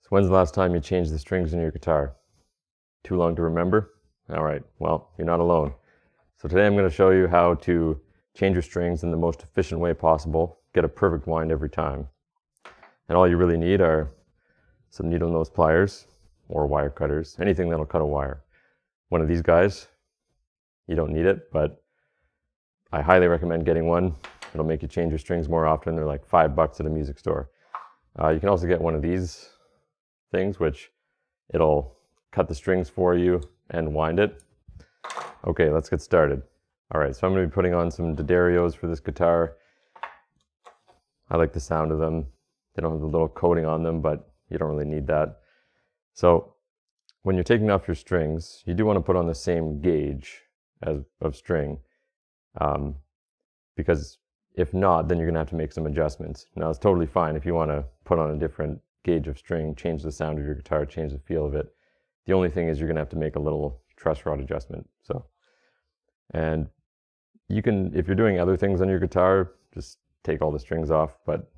So when's the last time you changed the strings in your guitar? Too long to remember? All right, well, you're not alone. So today I'm going to show you how to change your strings in the most efficient way possible, get a perfect wind every time. And all you really need are some needle nose pliers or wire cutters, anything that'll cut a wire. One of these guys, you don't need it, but I highly recommend getting one. It'll make you change your strings more often. They're like $5 at a music store. You can also get one of these things, which it'll cut the strings for you and wind it. Okay, let's get started. All right, so I'm going to be putting on some D'Addarios for this guitar. I like the sound of them. They don't have the little coating on them, but you don't really need that. So when you're taking off your strings, you do want to put on the same gauge of string, because if not, then you're going to have to make some adjustments. Now, it's totally fine if you want to put on a different gauge of string, change the sound of your guitar, change the feel of it. The only thing is you're going to have to make a little truss rod adjustment. And you can, if you're doing other things on your guitar, just take all the strings off. But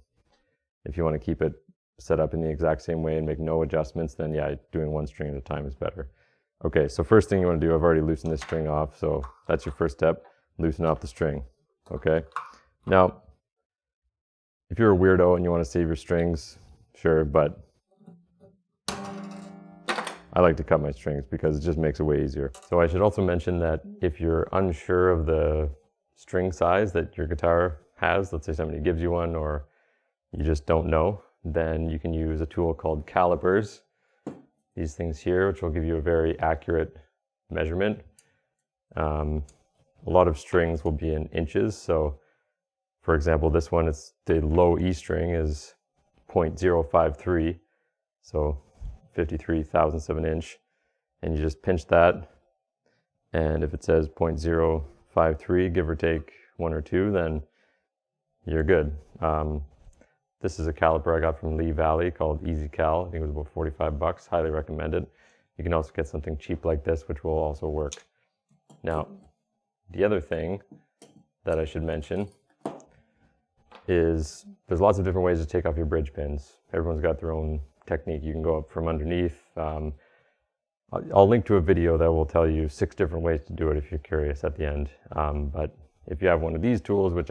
if you want to keep it set up in the exact same way and make no adjustments, then yeah, doing one string at a time is better. Okay, so first thing you want to do, I've already loosened this string off, so that's your first step, loosen off the string, okay? Now, if you're a weirdo and you want to save your strings, sure, but I like to cut my strings because it just makes it way easier. So I should also mention that if you're unsure of the string size that your guitar has, let's say somebody gives you one or you just don't know, then you can use a tool called calipers. These things here, which will give you a very accurate measurement. A lot of strings will be in inches. So for example, this one, it's the low E string is 0.053. So 53 thousandths of an inch, and you just pinch that, and if it says 0.053, give or take 1 or 2, then you're good. This is a caliper I got from Lee Valley called Easy Cal. I think it was about $45. Highly recommend it. You can also get something cheap like this, which will also work. Now, the other thing that I should mention is there's lots of different ways to take off your bridge pins. Everyone's got their own technique. You can go up from underneath. I'll link to a video that will tell you 6 different ways to do it if you're curious at the end. But if you have one of these tools, which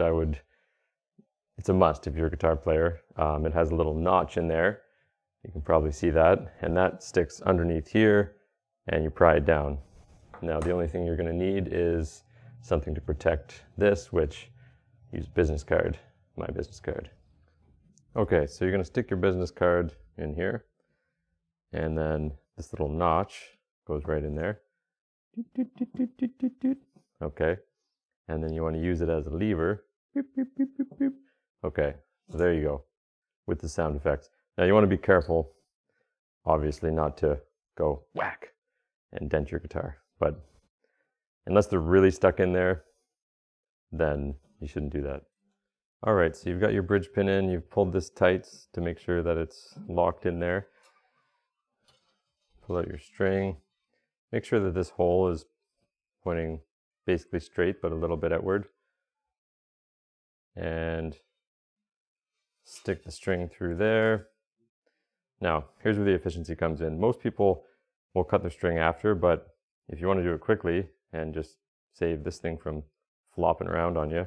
it's a must if you're a guitar player. It has a little notch in there. You can probably see that. And that sticks underneath here and you pry it down. Now the only thing you're going to need is something to protect this, which use business card, my business card. Okay, so you're going to stick your business card in here, and then this little notch goes right in there. Okay, and then you want to use it as a lever. Okay, so there you go, with the sound effects. Now you want to be careful, obviously, not to go whack and dent your guitar, but unless they're really stuck in there, then you shouldn't do that. All right, so you've got your bridge pin in, you've pulled this tight to make sure that it's locked in there. Pull out your string. Make sure that this hole is pointing basically straight, but a little bit outward. And stick the string through there. Now, here's where the efficiency comes in. Most people will cut their string after, but if you want to do it quickly and just save this thing from flopping around on you,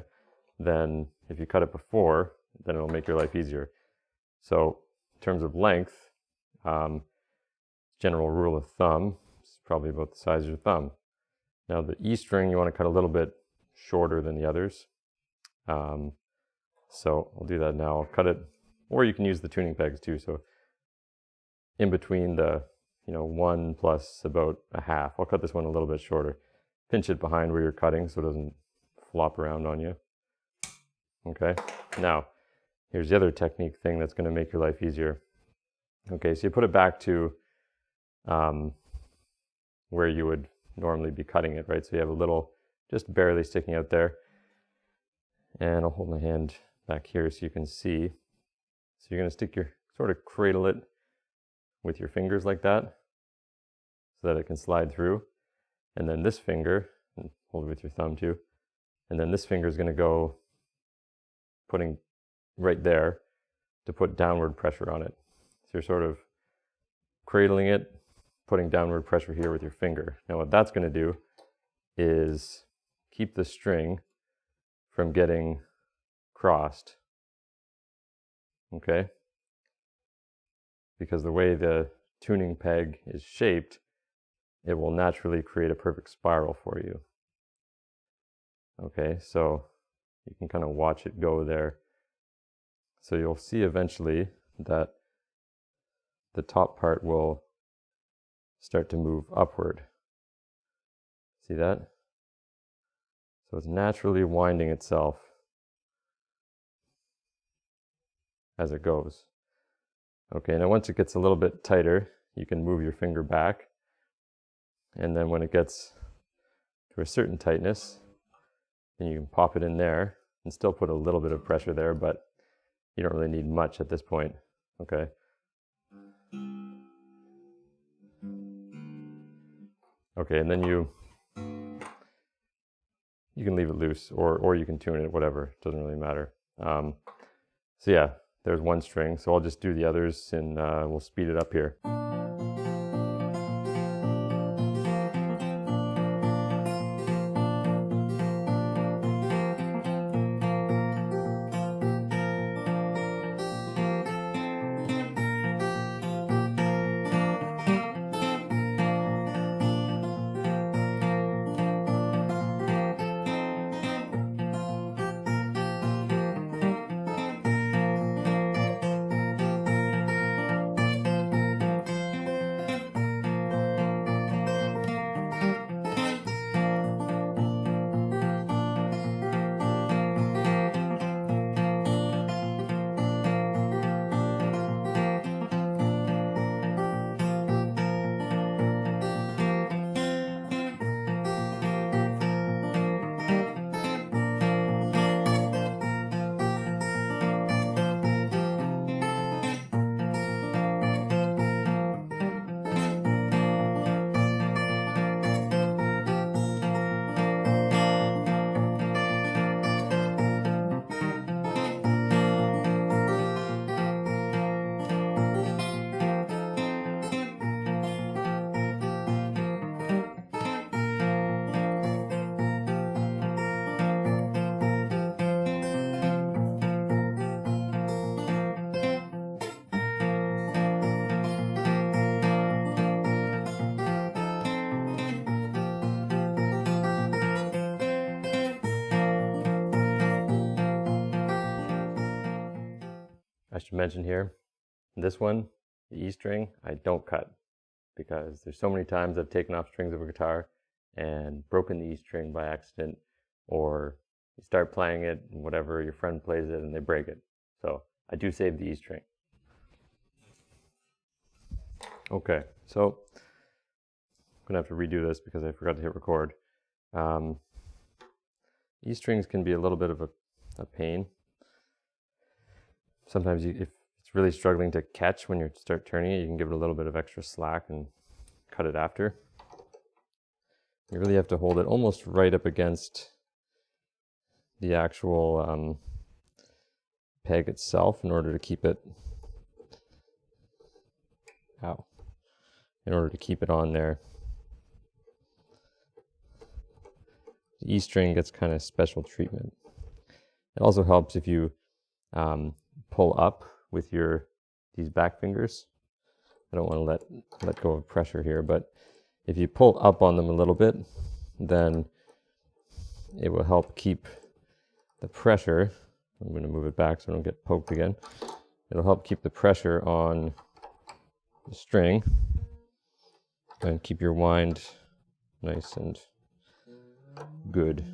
then if you cut it before, then it'll make your life easier. So in terms of length, general rule of thumb, it's probably about the size of your thumb. Now the E string, you want to cut a little bit shorter than the others. So I'll do that now. I'll cut it, or you can use the tuning pegs too. So in between the 1 plus about a half, I'll cut this one a little bit shorter. Pinch it behind where you're cutting so it doesn't flop around on you. Okay, now here's the other technique thing that's going to make your life easier. Okay, so you put it back to where you would normally be cutting it, right? So you have a little just barely sticking out there. And I'll hold my hand back here so you can see. So you're going to sort of cradle it with your fingers like that so that it can slide through. And then this finger, and hold it with your thumb too, and then this finger is going to go putting right there to put downward pressure on it. So you're sort of cradling it, putting downward pressure here with your finger. Now what that's going to do is keep the string from getting crossed, okay? Because the way the tuning peg is shaped, it will naturally create a perfect spiral for you. Okay, so you can kind of watch it go there. So you'll see eventually that the top part will start to move upward. See that? So it's naturally winding itself as it goes. Okay, now once it gets a little bit tighter, you can move your finger back. And then when it gets to a certain tightness, then you can pop it in there and still put a little bit of pressure there, but you don't really need much at this point, okay? Okay, and then you can leave it loose, or you can tune it, whatever, it doesn't really matter. So yeah, there's one string, so I'll just do the others and we'll speed it up here. I should mention here, this one, the E string, I don't cut because there's so many times I've taken off strings of a guitar and broken the E string by accident, or you start playing it and whatever, your friend plays it and they break it. So I do save the E string. Okay, so I'm gonna have to redo this because I forgot to hit record. E strings can be a little bit of a pain. Sometimes if it's really struggling to catch when you start turning it, you can give it a little bit of extra slack and cut it after. You really have to hold it almost right up against the actual peg itself in order to keep it, in order to keep it on there. The E string gets kind of special treatment. It also helps if you pull up with these back fingers. I don't want to let go of pressure here, but if you pull up on them a little bit, then it will help keep the pressure. I'm going to move it back so I don't get poked again. It'll help keep the pressure on the string and keep your wind nice and good.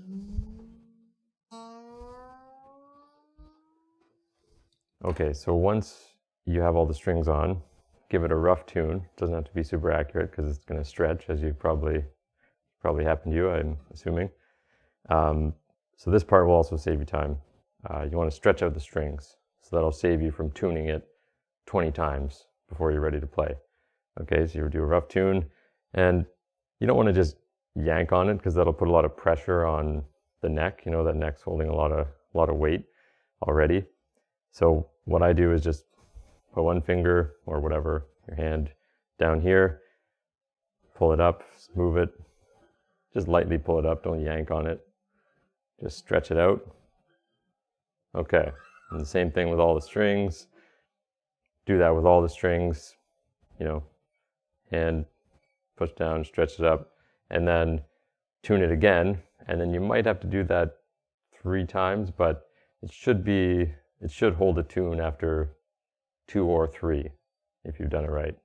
Okay, so once you have all the strings on, give it a rough tune. It doesn't have to be super accurate because it's going to stretch, as you probably happened to you, I'm assuming. So this part will also save you time. You want to stretch out the strings, so that'll save you from tuning it 20 times before you're ready to play. Okay, so you do a rough tune, and you don't want to just yank on it because that'll put a lot of pressure on the neck. You know, that neck's holding a lot of weight already. So what I do is just put one finger or whatever, your hand, Down here, pull it up, move it, just lightly pull it up, don't yank on it. Just stretch it out. Okay, and the same thing with all the strings. Do that with all the strings, and push down, stretch it up, and then tune it again. And then you might have to do that 3 times, but it should hold a tune after 2 or 3 if you've done it right.